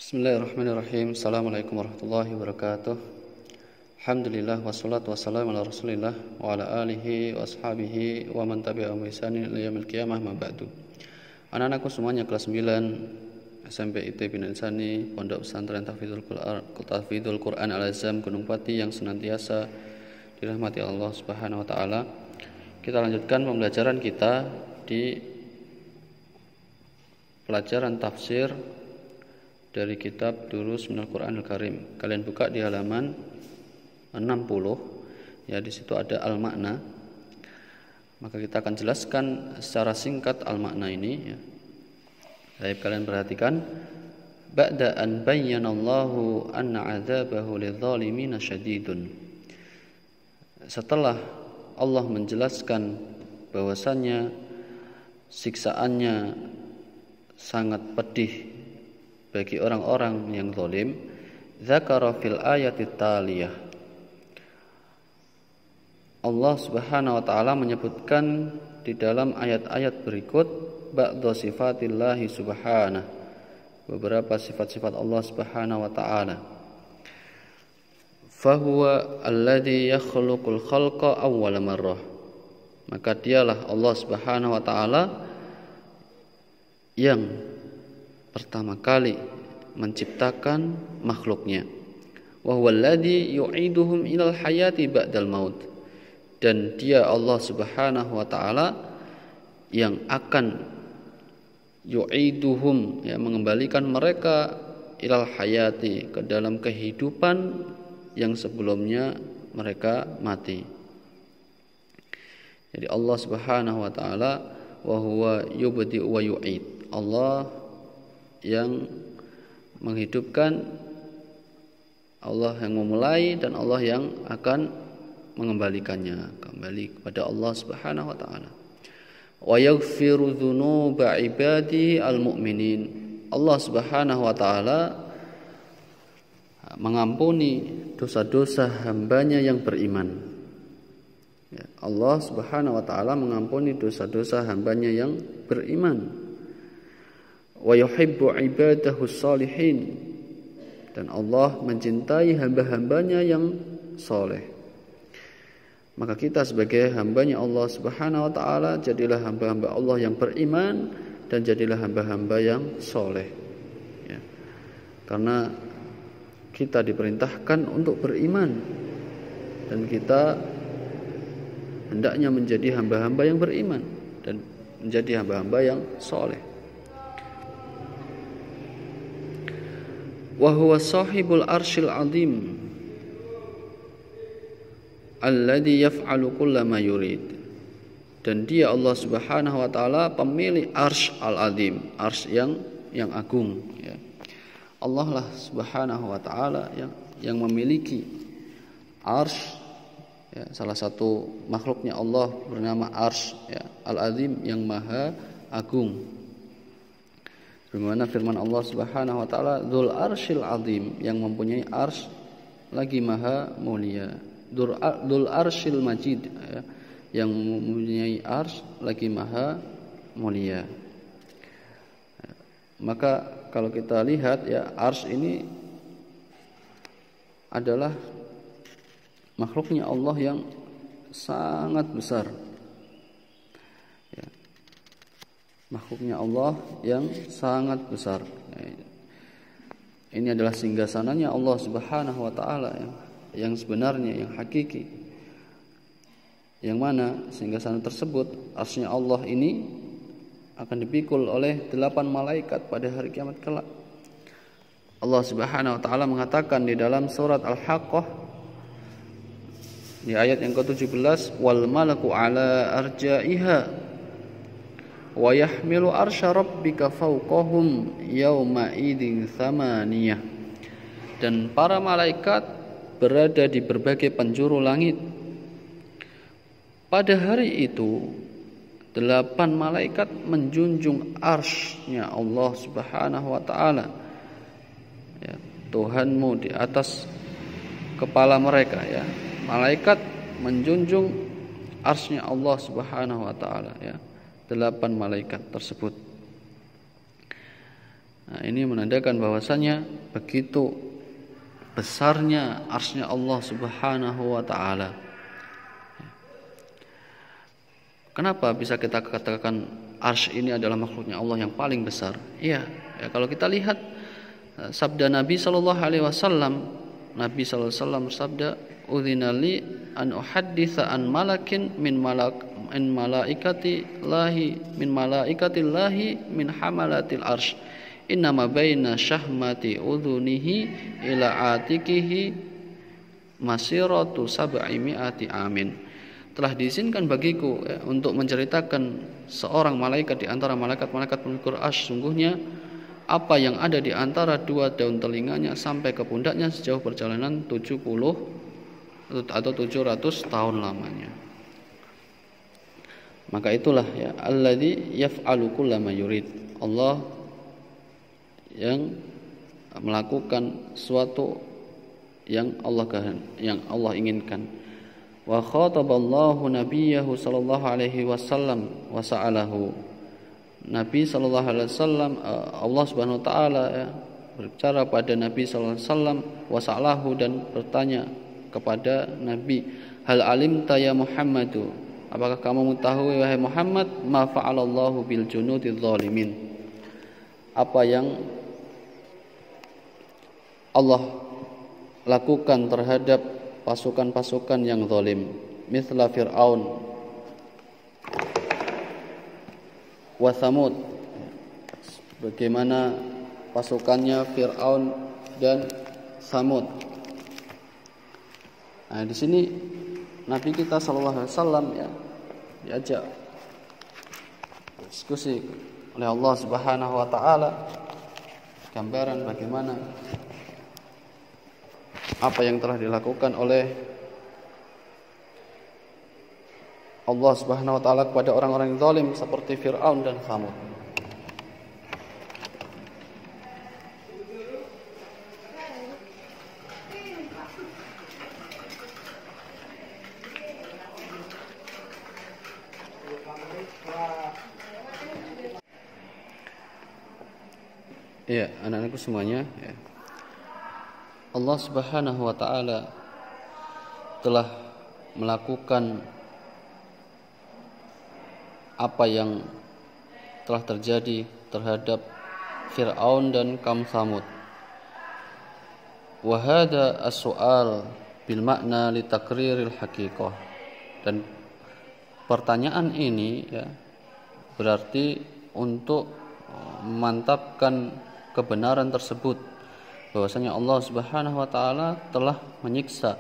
Bismillahirrahmanirrahim. Assalamualaikum warahmatullahi wabarakatuh. Alhamdulillah wassalatu wassalamu ala Rasulillah wa ala alihi wa ashabihi wa man tabi'ahum bi ihsanin ila yaumil qiyamah ma ba'du. Anak-anakku semuanya kelas 9 SMP IT Bina Insani, Pondok Pesantren Tahfidzul Quran Al-Azam Gunung Pati yang senantiasa dirahmati Allah Subhanahu wa taala. Kita lanjutkan pembelajaran kita di pelajaran tafsir dari kitab Durus Minal Quranil Karim. Kalian buka di halaman 60. Ya, di situ ada al-makna. Maka kita akan jelaskan secara singkat al-makna ini ya. Baik, kalian perhatikan. Ba'da an bayyanallahu anna 'adzabahu lidh-dhalimina syadidun. Setelah Allah menjelaskan bahwasannya siksaannya sangat pedih bagi orang-orang yang zalim, dzakara fil ayati taliyah. Allah Subhanahu wa taala menyebutkan di dalam ayat-ayat berikut ba'dha sifatillahi subhanahu, beberapa sifat-sifat Allah Subhanahu wa taala. Fahuwa alladhi yakhluqul khalqa awwala marrah. Maka dialah Allah Subhanahu wa taala yang pertama kali menciptakan makhluknya. Wa huwa alladhi yu'iduhum ilal hayati ba'dal maut. Dan dia Allah Subhanahu wa taala yang akan yu'iduhum, ya, mengembalikan mereka ilal hayati, ke dalam kehidupan yang sebelumnya mereka mati. Jadi Allah Subhanahu wa taala wa huwa yubdi'u wa yu'id. Allah yang menghidupkan, Allah yang memulai, dan Allah yang akan mengembalikannya kembali kepada Allah Subhanahu wa taala. Wa yaghfiru dzunuba ibadihi almu'minin. Allah Subhanahu wa taala mengampuni dosa-dosa hambanya yang beriman. Ya, Allah Subhanahu wa taala mengampuni dosa-dosa hambanya yang beriman. Wa yuhibbu ibadahu shalihin. Dan Allah mencintai hamba-hambanya yang soleh. Maka kita sebagai hambanya Allah Subhanahu wa ta'ala, jadilah hamba-hamba Allah yang beriman, dan jadilah hamba-hamba yang soleh ya. Karena kita diperintahkan untuk beriman, dan kita hendaknya menjadi hamba-hamba yang beriman dan menjadi hamba-hamba yang soleh. Wa huwa sahibul arsyil azim alladhi yaf'alu kulla ma yurid. Dan dia Allah Subhanahu wa taala pemilik arsy al-azim, arsy yang agung ya. Allah lah Subhanahu wa taala yang memiliki arsy ya. Salah satu makhluknya Allah bernama arsy ya, al-azim, yang maha agung. Bagaimana firman Allah Subhanahu wa taala, dzul arsyil azim, yang mempunyai arsy lagi maha mulia. Dzul arsyil majid ya, yang mempunyai arsy lagi maha mulia. Maka kalau kita lihat ya, arsy ini adalah makhluknya Allah yang sangat besar. Makhluknya Allah yang sangat besar. Ini adalah singgasananya Allah Subhanahu wa taala yang sebenarnya, yang hakiki. Yang mana singgasana tersebut, arsy-Nya Allah ini akan dipikul oleh 8 malaikat pada hari kiamat kelak. Allah Subhanahu wa taala mengatakan di dalam surat Al-Haqqah di ayat yang ke-17, wal malaku ala arja'iha wa yahmilu arsya rabbika fawqahum yawma idin thamaniyah. Dan para malaikat berada di berbagai penjuru langit. Pada hari itu 8 malaikat menjunjung arsy-Nya Allah Subhanahu wa taala ya, Tuhanmu di atas kepala mereka ya. Malaikat menjunjung arsy-Nya Allah Subhanahu wa taala ya. 8 malaikat tersebut. Nah, ini menandakan bahwasanya begitu besarnya arsy-Nya Allah Subhanahu wa taala. Kenapa bisa kita katakan arsy ini adalah makhluknya Allah yang paling besar? Iya, ya, kalau kita lihat sabda Nabi sallallahu alaihi wasallam, Nabi sallallahu alaihi wasallam bersabda, "Udzinali an uhadditsa an malakin min malaikatillahi min hamalatil arsy. Innama baina syahmati udhunihi ila atikihi masiratu sab'imi'ati amin." Telah diizinkan bagiku untuk menceritakan seorang malaikat di antara malaikat-malaikat pemikul arsy, sungguhnya apa yang ada di antara dua daun telinganya sampai ke pundaknya sejauh perjalanan 70 atau 700 tahun lamanya. Maka itulah ya alladzi yaf'alu kullama yurid. Allah yang melakukan sesuatu yang Allah inginkan. Wa khataballahu nabiyahu sallallahu alaihi wasallam wa sa'alahu. Nabi sallallahu alaihi wasallam, Allah Subhanahu wa taala ya, berbicara pada Nabi sallallahu alaihi wasallam wa sa'alahu, dan bertanya kepada Nabi, hal alimta ya Muhammadu, apakah kamu mengetahui wahai Muhammad, ma fa'alallahu bil junudidz zalimin, apa yang Allah lakukan terhadap pasukan-pasukan yang zalim, mithla Fir'aun wa Thamud, bagaimana pasukannya Fir'aun dan Thamud. Nah, di sini Nabi kita sallallahu alaihi wasallam ya diajak diskusi oleh Allah Subhanahu wa taala, gambaran bagaimana apa yang telah dilakukan oleh Allah Subhanahu wa taala kepada orang-orang yang zalim seperti Fir'aun dan Thamud. Ya, anak-anakku semuanya ya. Allah Subhanahu wa taala telah melakukan apa yang telah terjadi terhadap Fir'aun dan kaum Thamud. Wa hadha as-su'al bil makna li taqriril haqiqah. Dan pertanyaan ini ya berarti untuk memantapkan kebenaran tersebut, bahwasanya Allah Subhanahu wa taala telah menyiksa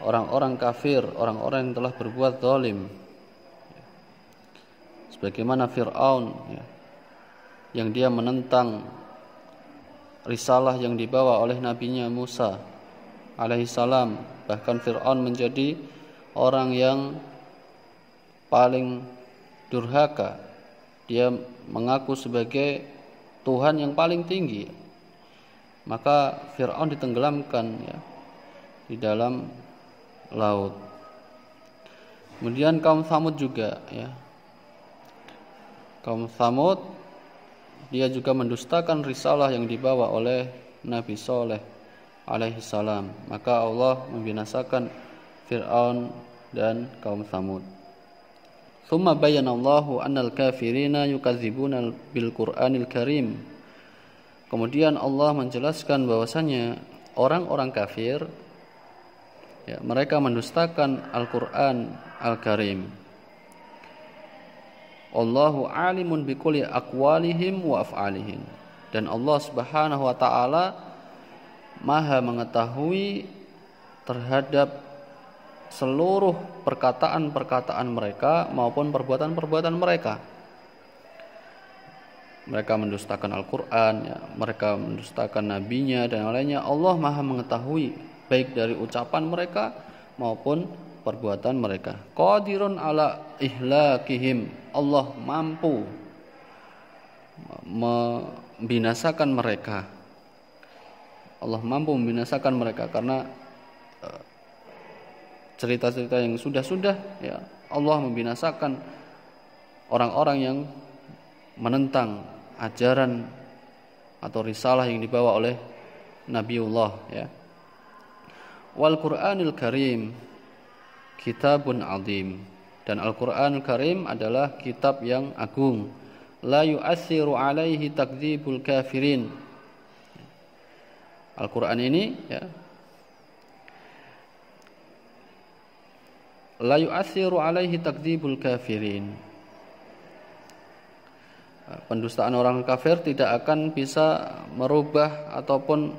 orang-orang kafir, orang-orang yang telah berbuat zalim. Sebagaimana Fir'aun ya, yang dia menentang risalah yang dibawa oleh nabinya Musa alaihissalam. Bahkan Fir'aun menjadi orang yang paling durhaka. Dia mengaku sebagai Tuhan yang paling tinggi. Maka Fir'aun ditenggelamkan ya di dalam laut. Kemudian kaum Tsamud juga ya. Kaum Tsamud dia juga mendustakan risalah yang dibawa oleh Nabi Saleh alaihi salam. Maka Allah membinasakan Fir'aun dan kaum Tsamud. Tsumma bayyana Allahu annal kafirina yukadzibuna bil Qur'anil Karim. Kemudian Allah menjelaskan bahwasanya orang-orang kafir ya, mereka mendustakan Al-Qur'an Al-Karim. Allahu alimun bikulli aqwalihim wa af'alihim. Dan Allah Subhanahu wa taala Maha mengetahui terhadap seluruh perkataan-perkataan mereka maupun perbuatan-perbuatan mereka. Mereka mendustakan Al-Quran ya, mereka mendustakan nabinya dan lainnya. Allah Maha mengetahui baik dari ucapan mereka maupun perbuatan mereka. Qadirun ala ihlakihim. Allah mampu membinasakan mereka. Allah mampu membinasakan mereka karena cerita-cerita yang sudah ya, Allah membinasakan orang-orang yang menentang ajaran atau risalah yang dibawa oleh Nabiullah, ya. Wal Qur'anil Karim kitabun azim, dan Al-Qur'anul Karim adalah kitab yang agung. La yu'assiru alaihi takdzibul kafirin. Al-Qur'an ini, ya, la yu'assiru alaihi takdzibul kafirin. Pendustaan orang kafir tidak akan bisa merubah ataupun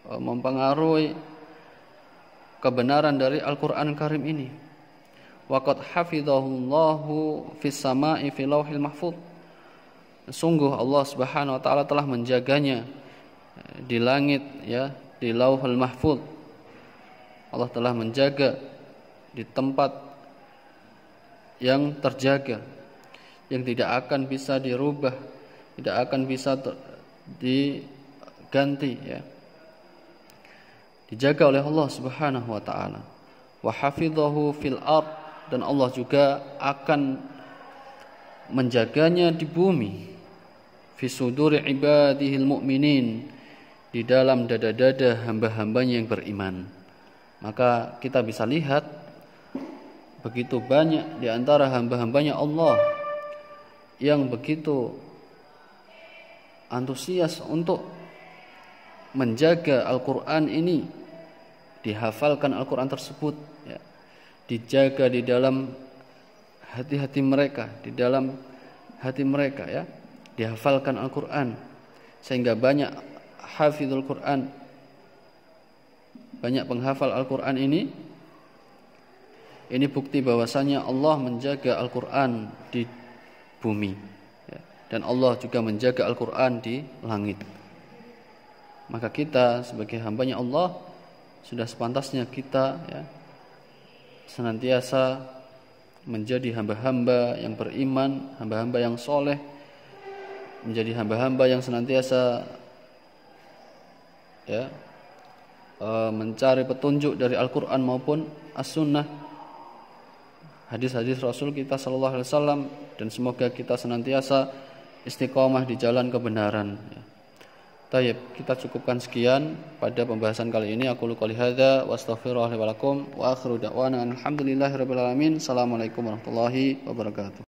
mempengaruhi kebenaran dari Al-Qur'an Karim ini. Waqad hafizahullahu fis sama'i fi lauhil mahfuz. Sungguh Allah Subhanahu wa taala telah menjaganya di langit, ya, di Lauhul Mahfuz. Allah telah menjaga di tempat yang terjaga, yang tidak akan bisa dirubah, tidak akan bisa diganti, ya. Dijaga oleh Allah Subhanahu wa taala. Wa hafizahu fil ard, dan Allah juga akan menjaganya di bumi. Fi suduri ibadihil mu'minin, di dalam dada-dada hamba-hambanya yang beriman. Maka kita bisa lihat begitu banyak di antara hamba-hambanya Allah yang begitu antusias untuk menjaga Al-Quran ini, dihafalkan Al-Quran tersebut, ya, dijaga di dalam hati-hati mereka, di dalam hati mereka, ya, dihafalkan Al-Quran, sehingga banyak hafizul Quran, banyak penghafal Al-Quran ini bukti bahwasanya Allah menjaga Al-Quran di bumi, ya, dan Allah juga menjaga Al-Quran di langit. Maka kita sebagai hambanya Allah sudah sepantasnya kita, ya, senantiasa menjadi hamba-hamba yang beriman, hamba-hamba yang soleh, menjadi hamba-hamba yang senantiasa, ya, mencari petunjuk dari Al-Quran maupun As-Sunnah, hadis-hadis Rasul kita sallallahu alaihi wasallam, dan semoga kita senantiasa istiqomah di jalan kebenaran, ya. Tayyib, kita cukupkan sekian pada pembahasan kali ini. Aku qouli hadza wa astaghfirullahi wa lakum wa akhiru da'wana alhamdulillahirabbil alamin. Assalamualaikum warahmatullahi wabarakatuh.